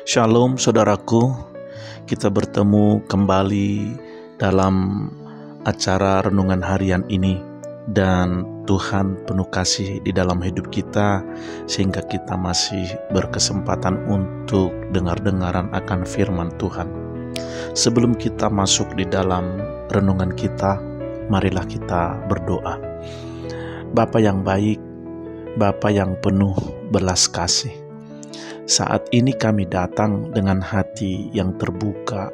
Shalom saudaraku, kita bertemu kembali dalam acara renungan harian ini, dan Tuhan penuh kasih di dalam hidup kita sehingga kita masih berkesempatan untuk dengar-dengaran akan firman Tuhan. Sebelum kita masuk di dalam renungan kita, marilah kita berdoa. Bapa yang baik, Bapa yang penuh belas kasih, saat ini kami datang dengan hati yang terbuka,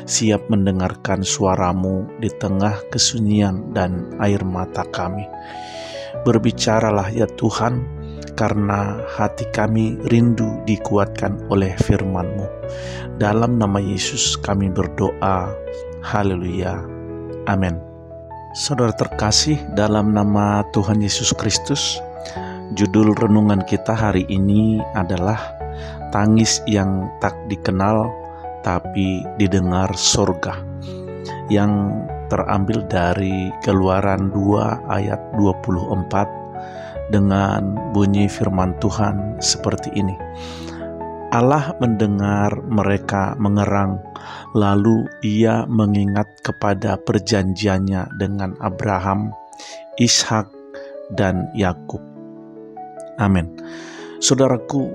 siap mendengarkan suara-Mu di tengah kesunyian dan air mata kami. Berbicaralah ya Tuhan, karena hati kami rindu dikuatkan oleh firman-Mu. Dalam nama Yesus kami berdoa, haleluya, amin. Saudara terkasih, dalam nama Tuhan Yesus Kristus, judul renungan kita hari ini adalah tangis yang tak dikenal tapi didengar sorga, yang terambil dari Keluaran 2 ayat 24 dengan bunyi firman Tuhan seperti ini. Allah mendengar mereka mengerang, lalu Ia mengingat kepada perjanjiannya dengan Abraham, Ishak, dan Yakub. Amin. Saudaraku,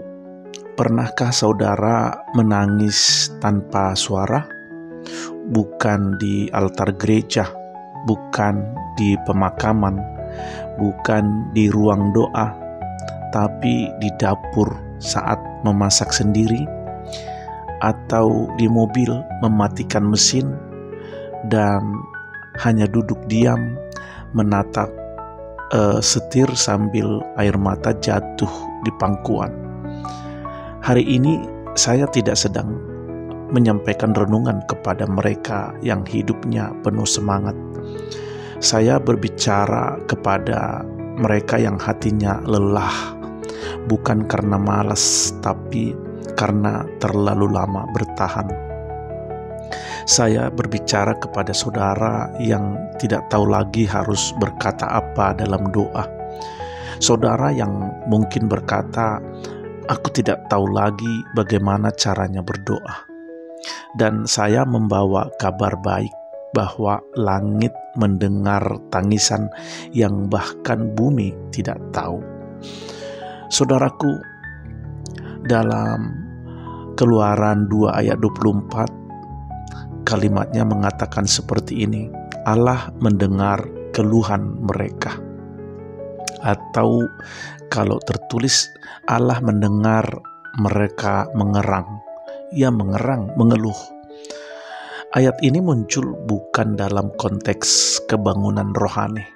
pernahkah saudara menangis tanpa suara? Bukan di altar gereja, bukan di pemakaman, bukan di ruang doa, tapi di dapur saat memasak sendiri, atau di mobil mematikan mesin dan hanya duduk diam menatap setir sambil air mata jatuh di pangkuan. Hari ini saya tidak sedang menyampaikan renungan kepada mereka yang hidupnya penuh semangat. Saya berbicara kepada mereka yang hatinya lelah, bukan karena malas, tapi karena terlalu lama bertahan. Saya berbicara kepada saudara yang tidak tahu lagi harus berkata apa dalam doa. Saudara yang mungkin berkata, "Aku tidak tahu lagi bagaimana caranya berdoa." Dan saya membawa kabar baik bahwa langit mendengar tangisan yang bahkan bumi tidak tahu. Saudaraku, dalam Keluaran 2 ayat 24, kalimatnya mengatakan seperti ini, Allah mendengar keluhan mereka. Atau kalau tertulis, Allah mendengar mereka mengerang. Ia mengerang, mengeluh. Ayat ini muncul bukan dalam konteks kebangunan rohani.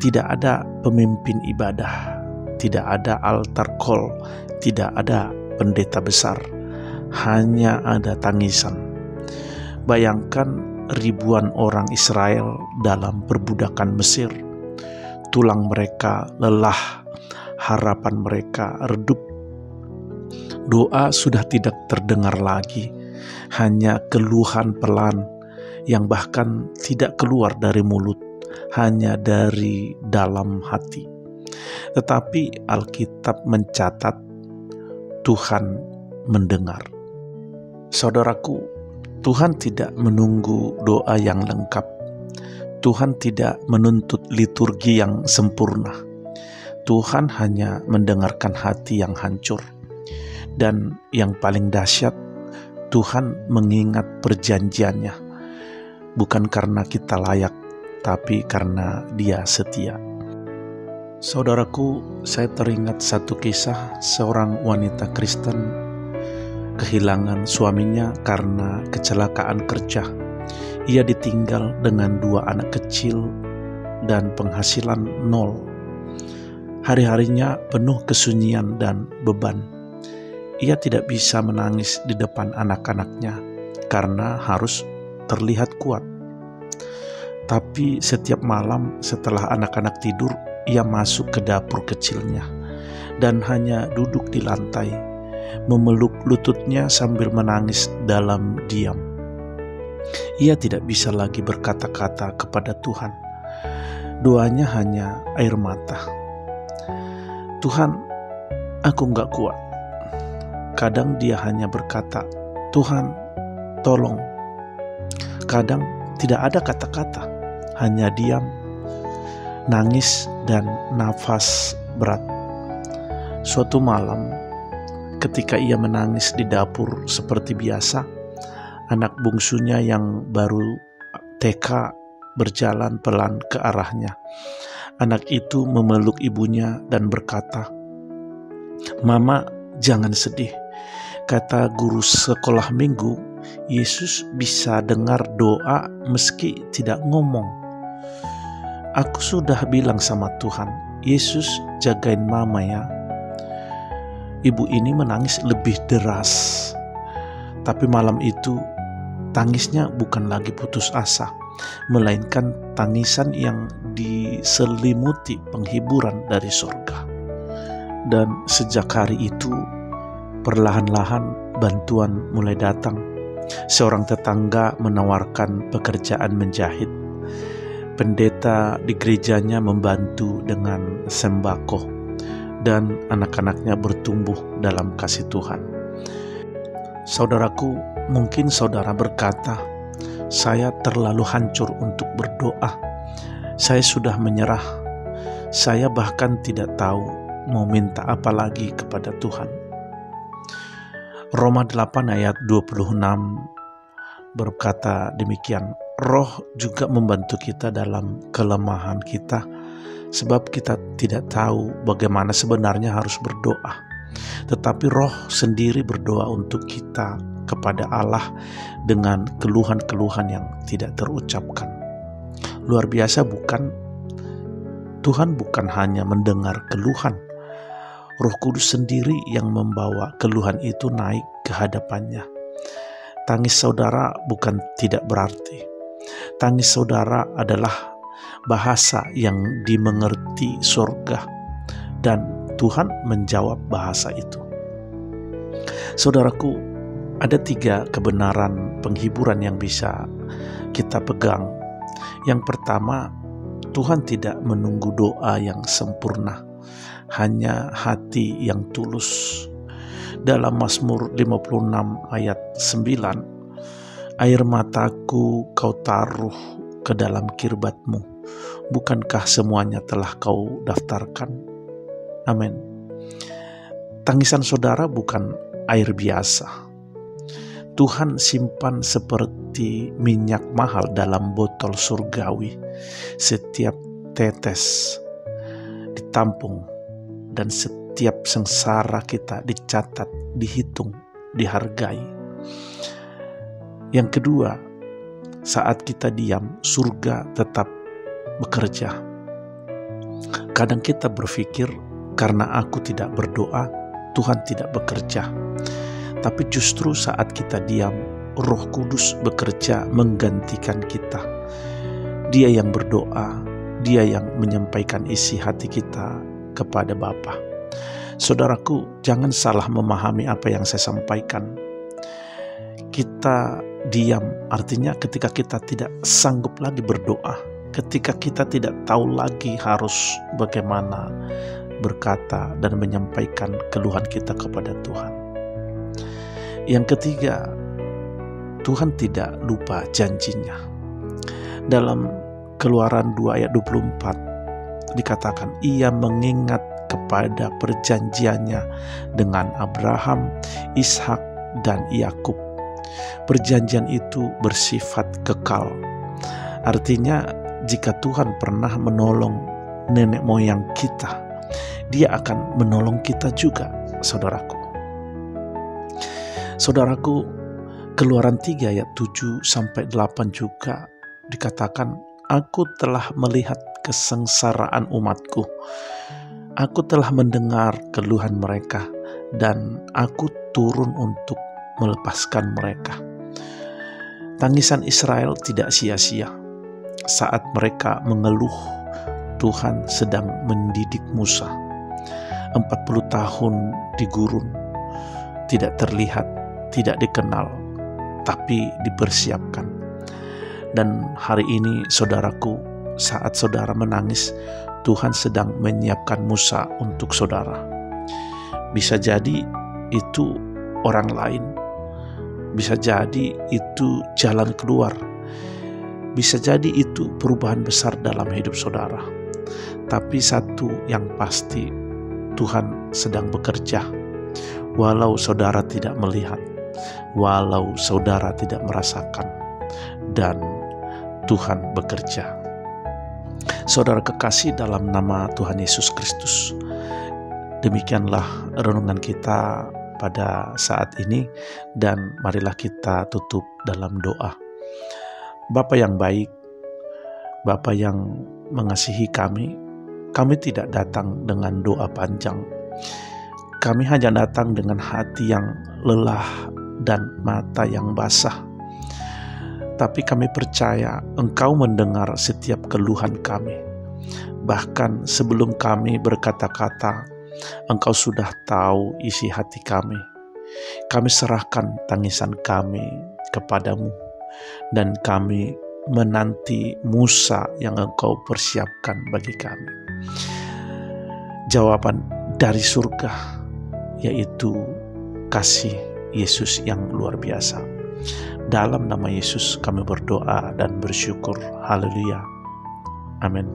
Tidak ada pemimpin ibadah, tidak ada altar call, tidak ada pendeta besar. Hanya ada tangisan. Bayangkan ribuan orang Israel dalam perbudakan Mesir. Tulang mereka lelah, harapan mereka redup. Doa sudah tidak terdengar lagi, hanya keluhan pelan yang bahkan tidak keluar dari mulut, hanya dari dalam hati. Tetapi Alkitab mencatat Tuhan mendengar. Saudaraku, Tuhan tidak menunggu doa yang lengkap. Tuhan tidak menuntut liturgi yang sempurna. Tuhan hanya mendengarkan hati yang hancur. Dan yang paling dahsyat, Tuhan mengingat perjanjiannya. Bukan karena kita layak, tapi karena Dia setia. Saudaraku, saya teringat satu kisah seorang wanita Kristen kehilangan suaminya karena kecelakaan kerja. Ia ditinggal dengan 2 anak kecil dan penghasilan 0. Hari-harinya penuh kesunyian dan beban. Ia tidak bisa menangis di depan anak-anaknya karena harus terlihat kuat. Tapi setiap malam setelah anak-anak tidur, ia masuk ke dapur kecilnya dan hanya duduk di lantai, memeluk lututnya sambil menangis dalam diam. Ia tidak bisa lagi berkata-kata kepada Tuhan. Doanya hanya air mata. Tuhan, aku gak kuat. Kadang dia hanya berkata, "Tuhan, tolong." Kadang tidak ada kata-kata, hanya diam, nangis, dan nafas berat. Suatu malam, ketika ia menangis di dapur seperti biasa, anak bungsunya yang baru TK berjalan pelan ke arahnya. Anak itu memeluk ibunya dan berkata, "Mama, jangan sedih. Kata guru sekolah minggu, Yesus bisa dengar doa meski tidak ngomong. Aku sudah bilang sama Tuhan, Yesus jagain mama ya." Ibu ini menangis lebih deras. Tapi malam itu tangisnya bukan lagi putus asa, melainkan tangisan yang diselimuti penghiburan dari surga. Dan sejak hari itu, perlahan-lahan bantuan mulai datang. Seorang tetangga menawarkan pekerjaan menjahit. Pendeta di gerejanya membantu dengan sembako. Dan anak-anaknya bertumbuh dalam kasih Tuhan. Saudaraku, mungkin saudara berkata, "Saya terlalu hancur untuk berdoa. Saya sudah menyerah. Saya bahkan tidak tahu mau minta apa lagi kepada Tuhan." Roma 8 ayat 26 berkata demikian, "Roh juga membantu kita dalam kelemahan kita, sebab kita tidak tahu bagaimana sebenarnya harus berdoa. Tetapi Roh sendiri berdoa untuk kita kepada Allah dengan keluhan-keluhan yang tidak terucapkan." Luar biasa bukan? Tuhan bukan hanya mendengar keluhan. Roh Kudus sendiri yang membawa keluhan itu naik ke hadapannya. Tangis saudara bukan tidak berarti. Tangis saudara adalah bahasa yang dimengerti surga, dan Tuhan menjawab bahasa itu. Saudaraku, ada 3 kebenaran penghiburan yang bisa kita pegang. Yang pertama, Tuhan tidak menunggu doa yang sempurna, hanya hati yang tulus. Dalam Mazmur 56 ayat 9, "Air mataku kau taruh ke dalam kirbat-Mu, bukankah semuanya telah kau daftarkan?" Amin. Tangisan saudara bukan air biasa. Tuhan simpan seperti minyak mahal dalam botol surgawi. Setiap tetes ditampung, dan setiap sengsara kita dicatat, dihitung, dihargai. Yang kedua, saat kita diam, surga tetap bekerja. Kadang kita berpikir, karena aku tidak berdoa, Tuhan tidak bekerja. Tapi justru saat kita diam, Roh Kudus bekerja menggantikan kita. Dia yang berdoa, Dia yang menyampaikan isi hati kita kepada Bapa. Saudaraku, jangan salah memahami apa yang saya sampaikan. Kita diam artinya ketika kita tidak sanggup lagi berdoa, ketika kita tidak tahu lagi harus bagaimana berkata dan menyampaikan keluhan kita kepada Tuhan. Yang ketiga, Tuhan tidak lupa janjinya. Dalam Keluaran 2 ayat 24 dikatakan, Ia mengingat kepada perjanjiannya dengan Abraham, Ishak, dan Yakub. Perjanjian itu bersifat kekal. Artinya, jika Tuhan pernah menolong nenek moyang kita, Dia akan menolong kita juga, saudaraku. Saudaraku, Keluaran 3 ayat 7-8 juga dikatakan, Aku telah melihat kesengsaraan umatku. Aku telah mendengar keluhan mereka, dan aku turun untuk melepaskan mereka. Tangisan Israel tidak sia-sia. Saat mereka mengeluh, Tuhan sedang mendidik Musa. 40 tahun di gurun, tidak terlihat, tidak dikenal, tapi dipersiapkan. Dan hari ini, saudaraku, saat saudara menangis, Tuhan sedang menyiapkan Musa untuk saudara. Bisa jadi itu orang lain. Bisa jadi itu jalan keluar. Bisa jadi itu perubahan besar dalam hidup saudara. Tapi satu yang pasti, Tuhan sedang bekerja. Walau saudara tidak melihat, walau saudara tidak merasakan, dan Tuhan bekerja. Saudara kekasih dalam nama Tuhan Yesus Kristus, demikianlah renungan kita pada saat ini, dan marilah kita tutup dalam doa. Bapa yang baik, Bapa yang mengasihi kami tidak datang dengan doa panjang. Kami hanya datang dengan hati yang lelah dan mata yang basah. Tapi kami percaya Engkau mendengar setiap keluhan kami. Bahkan sebelum kami berkata-kata, Engkau sudah tahu isi hati kami. Kami serahkan tangisan kami kepadamu, dan kami menanti Musa yang Engkau persiapkan bagi kami. Jawaban dari surga, yaitu kasih Yesus yang luar biasa. Dalam nama Yesus kami berdoa dan bersyukur. Haleluya. Amin.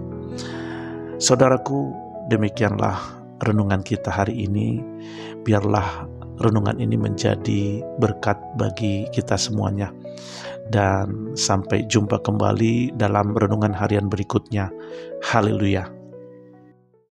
Saudaraku, demikianlah renungan kita hari ini. Biarlah renungan ini menjadi berkat bagi kita semuanya. Dan sampai jumpa kembali dalam renungan harian berikutnya. Haleluya.